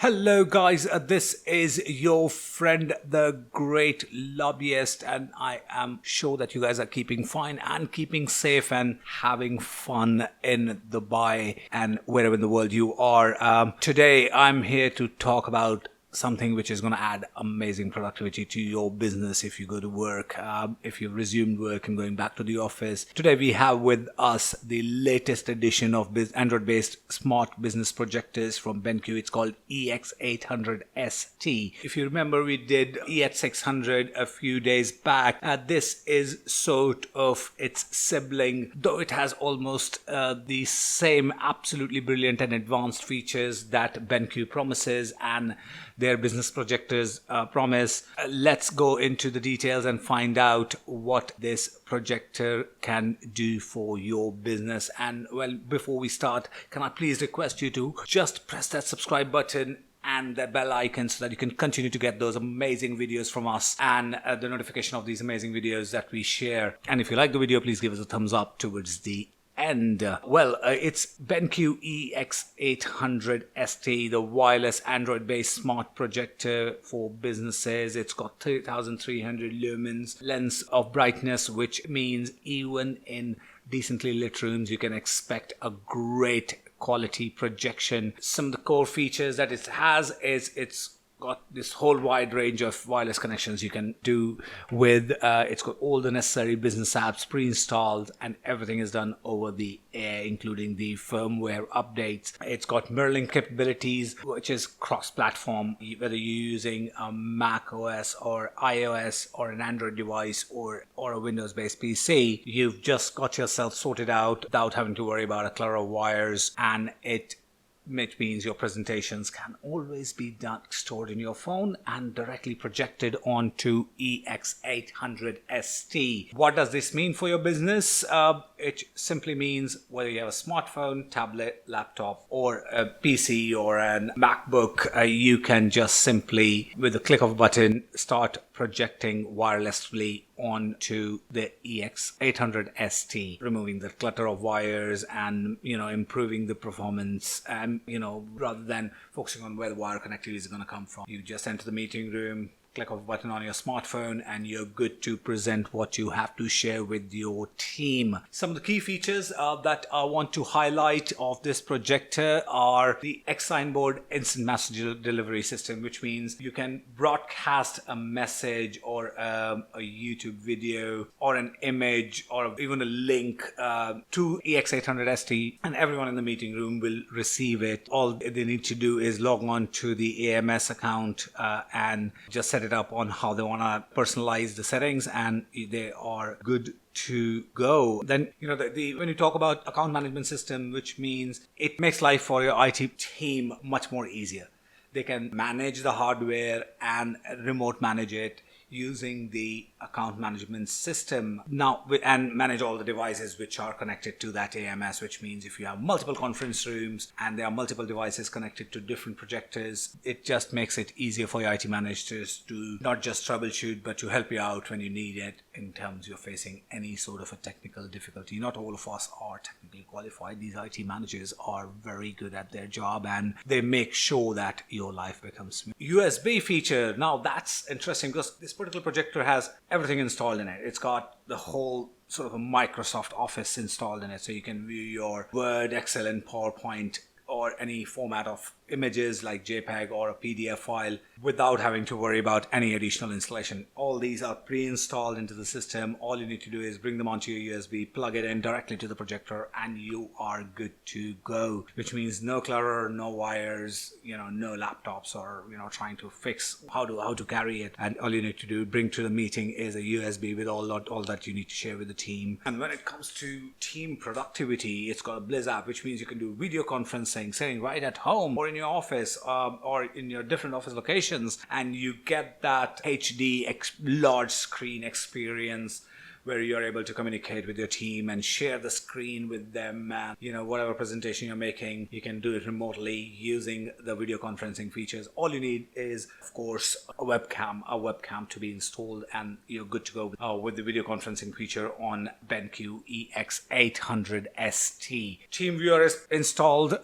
Hello guys, this is your friend the great lobbyist, and I am sure that you guys are keeping fine and keeping safe and having fun in Dubai and wherever in the world you are. Today I'm here to talk about something which is going to add amazing productivity to your business if you go to work, if you've resumed work and going back to the office. Today we have with us the latest edition of Android-based smart business projectors from BenQ. It's called EX800ST. If you remember, we did EX600 a few days back. This is sort of its sibling, though it has almost the same absolutely brilliant and advanced features that BenQ promises and their business projectors promise. Let's go into the details and find out what this projector can do for your business. And well, before we start, can I please request you to just press that subscribe button and the bell icon so that you can continue to get those amazing videos from us and the notification of these amazing videos that we share. And if you like the video, please give us a thumbs up towards the end. It's BenQ EX800ST, the wireless Android-based smart projector for businesses. It's got 3300 lumens lens of brightness, which means even in decently lit rooms you can expect a great quality projection. Some of the core features that it has is it's got this whole wide range of wireless connections you can do with. It's got all the necessary business apps pre-installed and everything is done over the air, including the firmware updates. It's got mirroring capabilities, which is cross-platform, whether you're using a Mac OS or iOS or an Android device or a Windows-based PC. You've just got yourself sorted out without having to worry about a clutter of wires, and which means your presentations can always be stored in your phone and directly projected onto EX800ST. What does this mean for your business? It simply means whether you have a smartphone, tablet, laptop, or a PC or a MacBook, you can just simply, with a click of a button, start projecting wirelessly onto the EX800ST, removing the clutter of wires and, improving the performance, and, rather than focusing on where the wire connectivity is going to come from. You just enter the meeting room, click of a button on your smartphone, and you're good to present what you have to share with your team. Some of the key features that I want to highlight of this projector are the X-Sign board instant message delivery system, which means you can broadcast a message or a YouTube video or an image or even a link to EX800ST, and everyone in the meeting room will receive it. All they need to do is log on to the AMS account and just set it up on how they want to personalize the settings, and they are good to go. Then when you talk about account management system, which means it makes life for your IT team much more easier. They can manage the hardware and remote manage it using the account management system now, and manage all the devices which are connected to that AMS, which means if you have multiple conference rooms and there are multiple devices connected to different projectors, it just makes it easier for your IT managers to not just troubleshoot but to help you out when you need it in terms you're facing any sort of a technical difficulty. Not all of us are technically qualified. These IT managers are very good at their job and they make sure that your life becomes smooth. USB feature, now that's interesting because this particular projector has everything installed in it. It's got the whole sort of a Microsoft Office installed in it, so you can view your Word, Excel and PowerPoint or any format of images like JPEG or a PDF file without having to worry about any additional installation. All these are pre-installed into the system. All you need to do is bring them onto your USB, plug it in directly to the projector, and you are good to go, which means no clutter, no wires, no laptops or trying to fix how to carry it. And all you need to do, bring to the meeting, is a USB with all that you need to share with the team. And when it comes to team productivity, it's got a Blizz app, which means you can do video conferencing sitting right at home or in your office or in your different office locations, and you get that HD large screen experience where you're able to communicate with your team and share the screen with them. And, whatever presentation you're making, you can do it remotely using the video conferencing features. All you need is, of course, a webcam to be installed, and you're good to go with the video conferencing feature on BenQ EX800ST. Teamviewer is installed,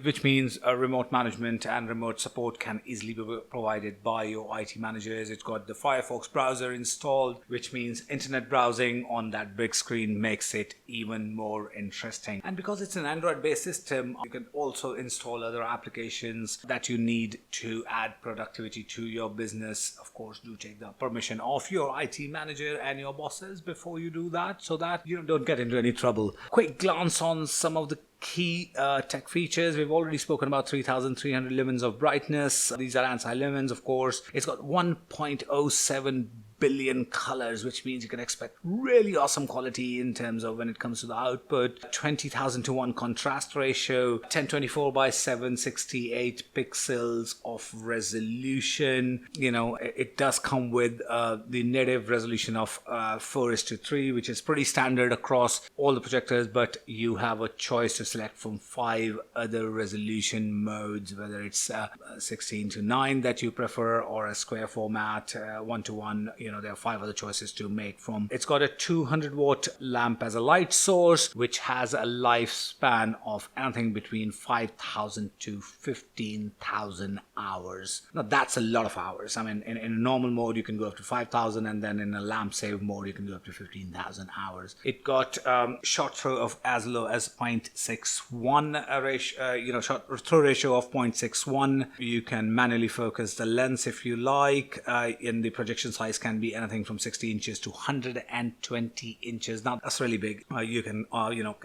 which means remote management and remote support can easily be provided by your IT managers. It's got the Firefox browser installed, which means internet browsing on that big screen makes it even more interesting. And because it's an Android-based system, you can also install other applications that you need to add productivity to your business. Of course, do take the permission of your IT manager and your bosses before you do that, so that you don't get into any trouble. Quick glance on some of the key tech features. We've already spoken about 3300 lumens of brightness. These are anti-lumens, of course. It's got 1.07 billion colors, which means you can expect really awesome quality in terms of when it comes to the output. 20,000 to 1 contrast ratio, 1024 by 768 pixels of resolution. It does come with the native resolution of 4:3, which is pretty standard across all the projectors, but you have a choice to select from 5 other resolution modes, whether it's 16:9 that you prefer, or a square format, 1:1. There are 5 other choices to make from. It's got a 200 watt lamp as a light source, which has a lifespan of anything between 5,000 to 15,000 hours. Now that's a lot of hours. I mean, in normal mode you can go up to 5,000, and then in a lamp save mode you can go up to 15,000 hours. It got shot throw of as low as 0.61 ratio, shot throw ratio of 0.61. You can manually focus the lens if you like, and the projection size can be anything from 60 inches to 120 inches. Now that's really big. You can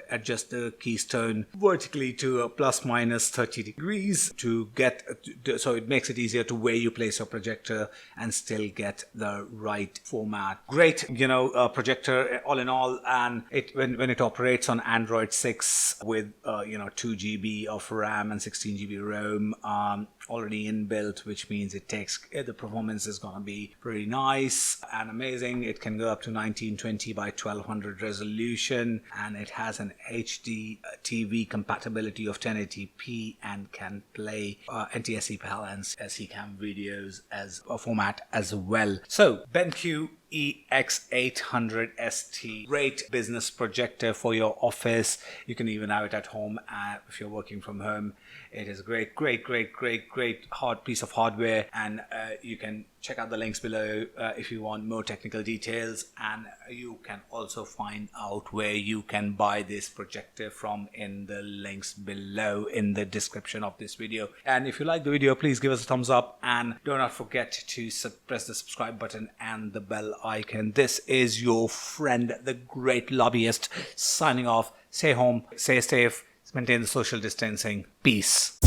adjust the keystone vertically to plus minus 30 degrees to get so it makes it easier to where you place your projector and still get the right format. Great projector all in all, and when it operates on Android 6 with 2 GB of RAM and 16 GB ROM already inbuilt, which means the performance is going to be pretty nice and amazing. It can go up to 1920 by 1200 resolution, and it has an HD TV compatibility of 1080p and can play NTSC PAL and SCCAM videos as a format as well. So BenQ EX800ST, great business projector for your office. You can even have it at home if you're working from home. It is a great hard piece of hardware, and you can check out the links below if you want more technical details, and you can also find out where you can buy this projector from in the links below in the description of this video. And if you like the video, please give us a thumbs up, and do not forget to press the subscribe button and the bell icon. This is your friend, the great lobbyist, signing off. Stay home, stay safe, maintain the social distancing. Peace.